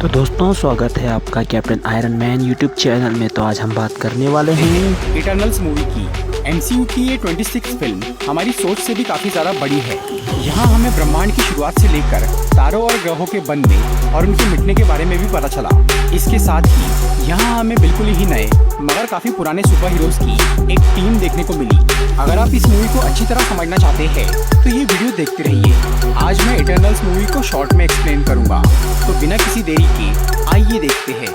तो दोस्तों स्वागत है आपका captain iron man YouTube channel में। तो आज हम बात करने वाले हैं इटर्नल्स मूवी की। एमसीयू की ये 26 फिल्म हमारी सोच से भी काफ़ी ज़्यादा बड़ी है। यहाँ हमें ब्रह्मांड की शुरुआत से लेकर तारों और ग्रहों के बनने और उनके मिटने के बारे में भी पता चला। इसके साथ ही यहाँ हमें बिल्कुल ही नए मगर काफ़ी पुराने सुपर हीरोज की एक टीम देखने को मिली। अगर आप इस मूवी को अच्छी तरह समझना चाहते हैं तो ये वीडियो देखते रहिए। आज मैं इटर्नल्स मूवी को शॉर्ट में एक्सप्लेन करूँगा, तो बिना किसी देरी के आइए देखते हैं।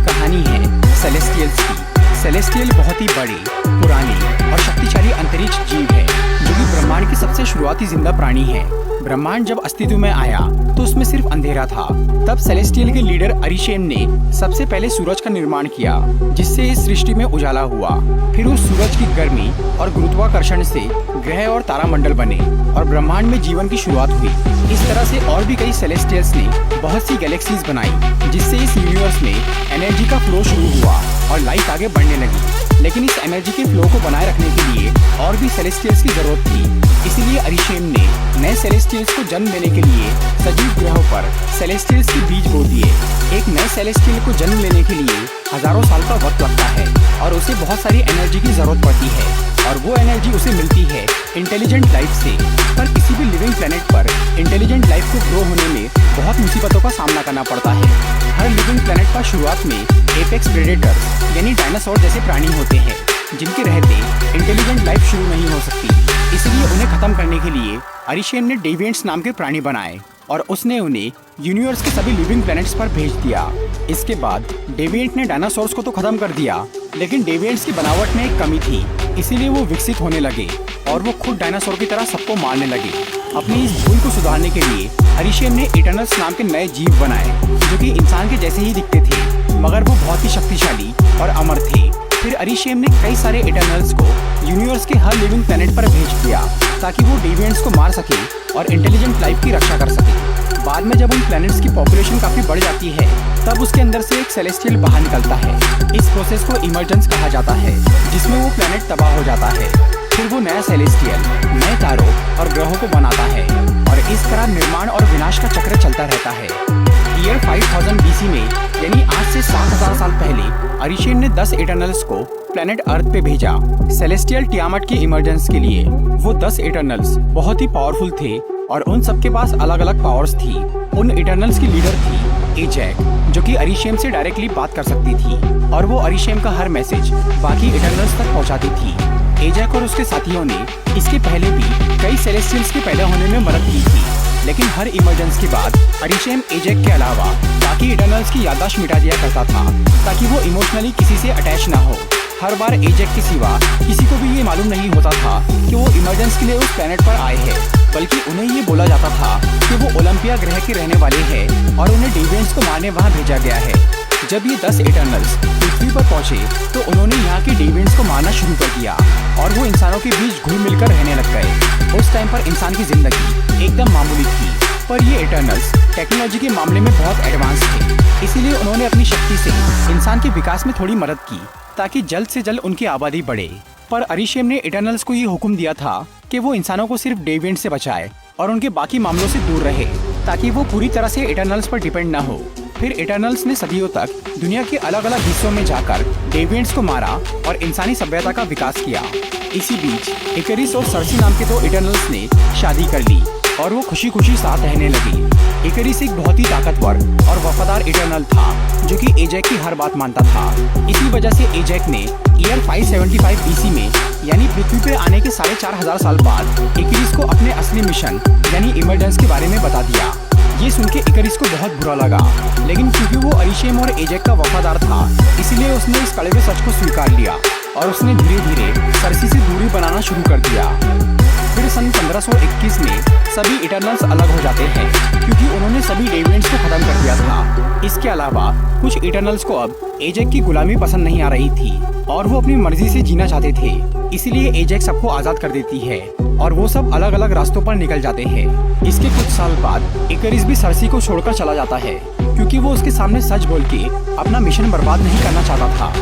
कहानी है सेलेस्टियल्स की। सेलेस्टियल बहुत ही बड़े, पुराने और शक्तिशाली अंतरिक्ष जीव है जो कि ब्रह्मांड की सबसे शुरुआती जिंदा प्राणी है। ब्रह्मांड जब अस्तित्व में आया तो उसमें सिर्फ अंधेरा था। तब सेलेस्टियल के लीडर अरिशेम ने सबसे पहले सूरज का निर्माण किया, जिससे इस सृष्टि में उजाला हुआ। फिर उस सूरज की गर्मी और गुरुत्वाकर्षण से ग्रह और तारामंडल बने और ब्रह्मांड में जीवन की शुरुआत हुई। इस तरह से और भी कई सेलेस्टियल्स ने बहुत सी गैलेक्सीज बनाई, जिससे इस यूनिवर्स में एनर्जी का फ्लो शुरू हुआ और लाइफ आगे बढ़ने लगी। लेकिन इस एनर्जी के फ्लो को बनाए रखने के लिए और भी सेलेस्टियल्स की जरूरत थी। इसीलिए अरिशेम ने नए सेलेस्टियल्स को जन्म देने के लिए सजीव ग्रहों पर सेलेस्टियल्स के बीज बो दिए। एक नए सेलेस्टियल को जन्म लेने के लिए हजारों साल का वक्त लगता है और उसे बहुत सारी एनर्जी की जरूरत पड़ती है, और वो एनर्जी उसे मिलती है इंटेलिजेंट लाइफ से। पर किसी भी लिविंग प्लेनेट पर इंटेलिजेंट लाइफ को ग्रो होने में बहुत मुसीबतों का सामना करना पड़ता है। हर लिविंग प्लेनेट पर शुरुआत में एपेक्स प्रेडेटर्स यानी डायनासोर जैसे प्राणी होते हैं, जिनके रहते इंटेलिजेंट लाइफ शुरू नहीं हो सकती। इसलिए उन्हें खत्म करने के लिए अरिशेम ने डेविएंट्स नाम के प्राणी बनाए और उसने उन्हें यूनिवर्स के सभी लिविंग प्लैनेट्स पर भेज दिया। इसके बाद डेविएंट ने डायनासोर्स को तो खत्म कर दिया, लेकिन डेविएंट्स की बनावट में एक कमी थी, इसीलिए वो विकसित होने लगे और वो खुद डायनासोर की तरह सबको मारने लगे। अपनी इस भूल को सुधारने के लिए अरिशेम ने इटर्नल्स नाम के नए जीव बनाए, जो कि इंसान के जैसे ही दिखते थे, मगर वो बहुत ही शक्तिशाली और अमर थे। फिर अरिशेम ने कई सारे इटर्नल्स को यूनिवर्स के हर लिविंग प्लेनेट पर भेज दिया, ताकि वो डेविएंट्स को मार सके और इंटेलिजेंट लाइफ की रक्षा कर सके। बाद में जब उन प्लैनेट्स की पॉपुलेशन काफी बढ़ जाती है, तब उसके अंदर से एक सेलेस्टियल बाहर निकलता है। इस प्रोसेस को इमर्जेंस कहा जाता है, जिसमें वो प्लैनेट तबाह हो जाता है। फिर वो नया सेलेस्टियल नए तारों और ग्रहों को बनाता है, और इस तरह निर्माण और विनाश का चक्र चलता रहता है। ईयर 5000 BC में, यानी आज से 7000 साल पहले, अरिशेम ने 10 इटर्नल्स को प्लेनेट अर्थ पे भेजा सेलेस्टियल टियामट की इमरजेंस के लिए। वो 10 इटर्नल्स बहुत ही पावरफुल थे और उन सबके पास अलग अलग पावर्स थी। उन इटर्नल्स की लीडर थी एजैक, जो कि अरिशेम से डायरेक्टली बात कर सकती थी, और वो अरिशेम का हर मैसेज बाकी इटर्नल्स तक पहुंचाती थी। एजैक और उसके साथियों ने इसके पहले भी कई सेलेस्टियल्स के पैदा होने में मदद की थी, लेकिन हर इमरजेंस के बाद अरिशेम एजैक के अलावा बाकी इटर्नल्स की याददाश्त मिटा दिया करता था, ताकि वो इमोशनली किसी से अटैच ना हो। हर बार एजैक के सिवा किसी को भी ये मालूम नहीं होता था कि वो इमरजेंस के लिए उस प्लेनेट पर आए हैं, बल्कि उन्हें ये बोला जाता था कि वो ओलंपिया ग्रह के रहने वाले हैं और उन्हें डेविएंट्स को मारने वहाँ भेजा गया है। जब ये 10 इटर्नल्स पृथ्वी पर पहुंचे तो उन्होंने यहाँ के डेविएंट्स को मारना शुरू कर दिया और वो इंसानों के बीच घुल मिलकर रहने लग गए। उस टाइम पर इंसान की जिंदगी एकदम मामूली थी, पर ये इटर्नल्स टेक्नोलॉजी के मामले में बहुत एडवांस थे। इसीलिए उन्होंने अपनी शक्ति से इंसान के विकास में थोड़ी मदद की, ताकि जल्द से जल्द उनकी आबादी बढ़े। पर अरिशेम ने इटर्नल्स को ये हुक्म दिया था कि वो इंसानों को सिर्फ डेविएंट से बचाए और उनके बाकी मामलों से दूर रहे, ताकि वो पूरी तरह से इटर्नल्स पर डिपेंड न हो। फिर इटर्नल्स ने सदियों तक दुनिया के अलग अलग हिस्सों में जाकर डेविएंट्स को मारा और इंसानी सभ्यता का विकास किया। इसी बीच इकरिस और सर्सी नाम के 2 इटर्नल्स ने शादी कर ली और वो खुशी खुशी साथ रहने लगी। इकरिस एक बहुत ही ताकतवर और वफादार इटर्नल था, जो कि एजैक की हर बात मानता था। इसी वजह से एजैक ने ईयर 575 BC में, यानी पृथ्वी पे आने के 4500 साल बाद, इकरिस को अपने असली मिशन यानी इमरजेंस के बारे में बता दिया। ये सुन के इकरिस को बहुत बुरा लगा, लेकिन क्योंकि वो अरिशेम और एजैक का वफादार था, इसलिए उसने इस कड़वे सच को स्वीकार लिया और उसने धीरे धीरे सर्सी से दूरी बनाना शुरू कर दिया। फिर सन 1521 में सभी इटर्नल्स अलग हो जाते हैं, क्योंकि उन्होंने सभी डेविएंट्स को खत्म कर दिया था। इसके अलावा कुछ इटर्नल्स को अब एजैक की गुलामी पसंद नहीं आ रही थी और वो अपनी मर्जी से जीना चाहते थे। इसीलिए एजैक सबको आजाद कर देती है और वो सब अलग अलग रास्तों पर निकल जाते हैं। इसके कुछ साल बाद इकरिस भी सर्सी को छोड़कर चला जाता है, क्योंकि वो उसके सामने सच बोल के अपना मिशन बर्बाद नहीं करना चाहता था।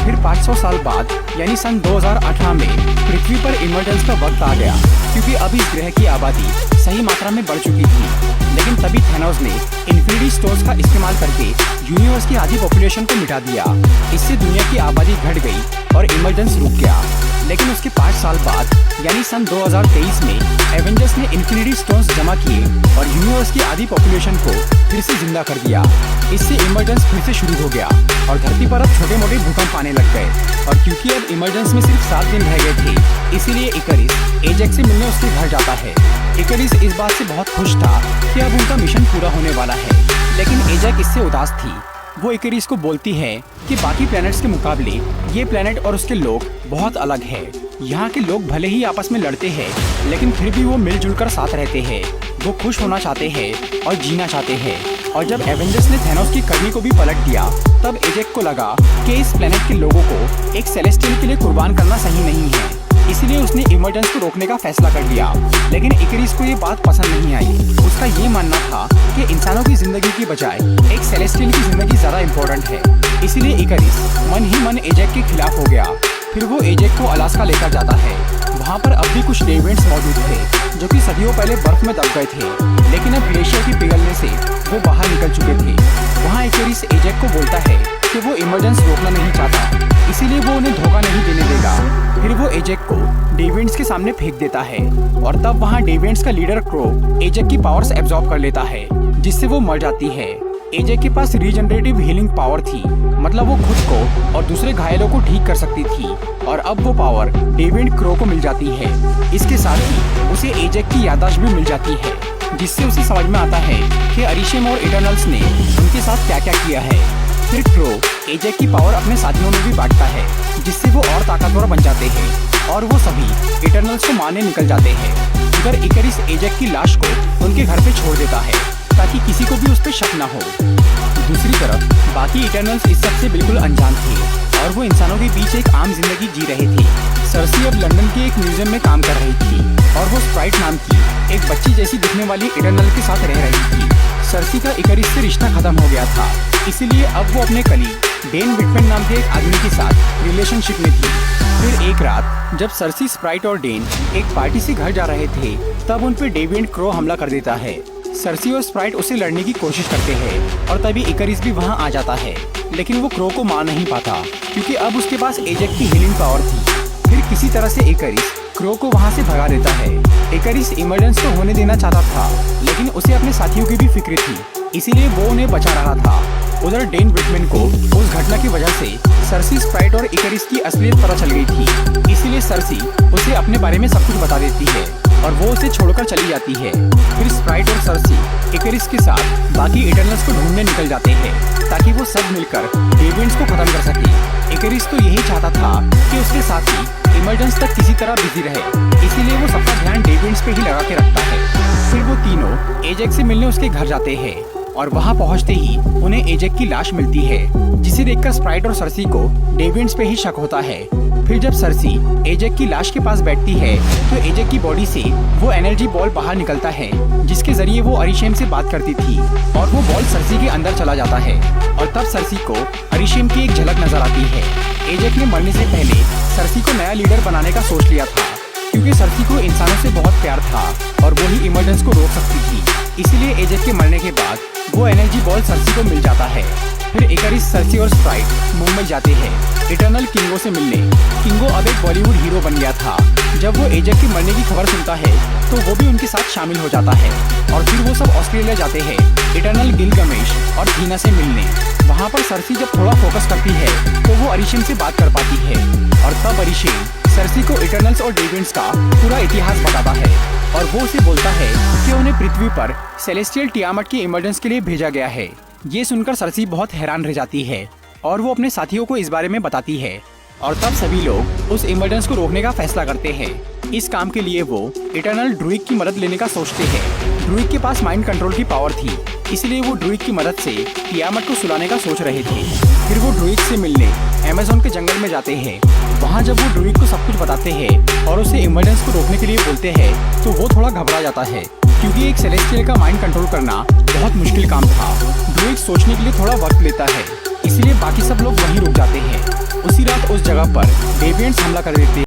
फिर 500 साल बाद यानी सन 2018 में पृथ्वी पर इमर्जेंस का वक्त आ गया, क्योंकि अब इस ग्रह की आबादी सही मात्रा में बढ़ चुकी थी। लेकिन तभी थैनोस ने इन्फिनिटी स्टोन्स का इस्तेमाल करके यूनिवर्स की आधी पॉपुलेशन को मिटा दिया। इससे दुनिया की आबादी घट गई और इमर्जेंस रुक गया। लेकिन उसके 5 साल बाद यानी सन 2023 में एवेंजर्स ने इन्फिनिटी स्टोन्स जमा किए और यूनिवर्स की आधी पॉपुलेशन को फिर से जिंदा कर दिया। इससे इमर्जेंस फिर से शुरू हो गया और धरती पर अब छोटे मोटे भूकंप आने लग गए। और क्योंकि अब इमर्जेंस में सिर्फ 7 दिन रह गए थे, इसीलिए इकरिस एजेक्स से मिलने उसके घर जाता है। इकरिस इस बात से बहुत खुश था कि अब उनका मिशन पूरा होने वाला है, लेकिन एजेक इससे उदास थी। वो इकरिस को बोलती है कि बाकी प्लैनेट्स के मुकाबले ये प्लैनेट और उसके लोग बहुत अलग है। यहाँ के लोग भले ही आपस में लड़ते हैं, लेकिन फिर भी वो मिलजुल कर साथ रहते हैं। वो खुश होना चाहते हैं और जीना चाहते हैं। और जब एवेंजर्स ने थैनोस की करनी को भी पलट दिया, तब एजेक को लगा कि इस प्लैनेट के लोगों को एक सेलेस्टियल के लिए कुर्बान करना सही नहीं है। इसलिए उसने इमर्जेंस को रोकने का फैसला कर लिया। लेकिन इकरिस को ये बात पसंद नहीं आई। उसका ये मानना था कि इंसानों की जिंदगी की बजाय एक सेलेस्टियल की जिंदगी ज्यादा इम्पोर्टेंट है। इसलिए इकरिस मन ही मन एजेक के खिलाफ हो गया। फिर वो एजेक को अलास्का लेकर जाता है। वहाँ पर अब भी कुछ डेविएंट्स मौजूद थे जो कि सदियों पहले बर्फ में दब गए थे, लेकिन अब ग्लेशियर की पिघलने से वो बाहर निकल चुके थे। वहाँ इकरिस एजेक को बोलता है कि वो इमर्जेंस रोकना नहीं चाहता, इसीलिए वो उन्हें धोखा नहीं देने देगा। फिर वो एजेक को डेविएंट्स के सामने फेंक देता है और तब वहाँ डेविएंट्स का लीडर क्रो एजेक की पावर्स एब्जॉर्ब कर लेता है, जिससे वो मर जाती है। एजेक के पास रीजनरेटिव हीलिंग पावर थी, मतलब वो खुद को और दूसरे घायलों को ठीक कर सकती थी। और अब वो पावर डेविएंट क्रो को मिल जाती है। इसके साथ ही उसे एजेक की याददाश्त भी मिल जाती है, जिससे उसे समझ में आता है कि अरिशेम और इटर्नल्स ने उनके साथ क्या क्या किया है। फिर क्रो एजेक की पावर अपने साथियों में भी बांटता है, जिससे वो और ताकतवर बन जाते हैं और वो सभी इटर्नल्स को मारने निकल जाते हैं। उधर इकरिस एजेक की लाश को उनके घर पे छोड़ देता है ताकि किसी को भी उस पर शक न हो। दूसरी तरफ बाकी इटर्नल्स इस सब से बिल्कुल अनजान थे और वो इंसानों के बीच एक आम जिंदगी जी रहे थे। सर्सी अब लंदन के एक म्यूजियम में काम कर रही थी और वो स्प्राइट नाम की एक बच्ची जैसी दिखने वाली इटर्नल के साथ रह रही थी। सर्सी का इकरिस से रिश्ता खत्म हो गया था, इसीलिए अब वो अपने कलीग डेन विटमैन नाम के एक आदमी के साथ रिलेशनशिप में थी। फिर एक रात जब सर्सी, स्प्राइट और डेन एक पार्टी से घर जा रहे थे, तब उन पे डेविएंट क्रो हमला कर देता है। सर्सी और स्प्राइट उसे लड़ने की कोशिश करते हैं और तभी इकरिस भी वहां आ जाता है, लेकिन वो क्रो को मार नहीं पाता क्योंकि अब उसके पास एजेक की हीलिंग पावर थी। फिर किसी तरह से इकरिस क्रो को वहां से भगा देता है। इकरिस इमर्जेंस तो होने देना चाहता था, लेकिन उसे अपने साथियों की भी फिक्र थी, इसीलिए वो उन्हें बचा रहा था। उधर डेन विटमैन को उस घटना की वजह से सर्सी, स्प्राइट और इकरिस की असलियत पता चल गई थी, इसीलिए सर्सी उसे अपने बारे में सब कुछ बता देती है और वो उसे छोड़कर चली जाती है। फिर स्प्राइट और सर्सी इकरिस के साथ बाकी इटर्नल्स को ढूंढने निकल जाते हैं ताकि वो सब मिलकर डेविएंट्स को खत्म कर सके। इकरिस तो यही चाहता था कि उसके साथी इमर्जेंस तक किसी तरह बिजी रहे, इसीलिए वो सबका ध्यान डेविएंट्स पे ही लगा के रखता है। फिर वो तीनों एजेक से मिलने उसके घर जाते हैं और वहां पहुंचते ही उन्हें एजेक की लाश मिलती है, जिसे देखकर स्प्राइट और सर्सी को डेविएंट्स पे ही शक होता है। फिर जब सर्सी एजेक की लाश के पास बैठती है तो एजेक की बॉडी से वो एनर्जी बॉल बाहर निकलता है, जिसके जरिए वो अरिशेम से बात करती थी और वो बॉल सर्सी के अंदर चला जाता है। और तब सर्सी को अरिशेम की एक झलक नजर आती है। एजेक ने मरने से पहले सर्सी को नया लीडर बनाने का सोच लिया था, क्योंकि सर्सी को इंसानों से बहुत प्यार था और वो ही इमर्जेंस को रोक सकती थी। इसीलिए एजेक के मरने के बाद वो एनर्जी बॉल सर्सी को मिल जाता है। फिर इकरिस, सर्सी और स्प्राइट मुंबई जाते हैं इटर्नल किंगो से मिलने। किंगो अब एक बॉलीवुड हीरो बन गया था। जब वो एजेक के मरने की खबर सुनता है तो वो भी उनके साथ शामिल हो जाता है और फिर वो सब ऑस्ट्रेलिया जाते हैं इटर्नल गिलगमेश और थीना से मिलने। वहाँ पर सर्सी जब थोड़ा फोकस करती है तो वो अरिशेम से बात कर पाती है और तब अरिशेम सर्सी को इटर्नल्स और डेविएंट्स का पूरा इतिहास बताता है और वो उसे बोलता है कि उन्हें पृथ्वी पर सेलेस्टियल टियामट के इमर्जेंस के लिए भेजा गया है। ये सुनकर सर्सी बहुत हैरान रह जाती है और वो अपने साथियों को इस बारे में बताती है और तब सभी लोग उस इमर्जेंस को रोकने का फैसला करते हैं। इस काम के लिए वो इटर्नल ड्रूइग की मदद लेने का सोचते हैं। ड्रूइग के पास माइंड कंट्रोल की पावर थी, इसलिए वो ड्रूइग की मदद से टियामट को सुलाने का सोच रहे थे। फिर वो ड्रूइग से मिलने अमेज़न के जंगल में जाते हैं। वहाँ जब वो ड्रूइग को सब कुछ बताते हैं और उसे इमर्जेंस को रोकने के लिए बोलते हैं तो वो थोड़ा घबरा जाता है, क्योंकि एक सेलेस्टियल का माइंड कंट्रोल करना बहुत मुश्किल काम था। ड्रूइग सोचने के लिए थोड़ा वक्त लेता है, इसलिए बाकी सब लोग वहीं रुक जाते हैं। उसी रात उस जगह पर डेविएंट्स हमला कर देते हैं।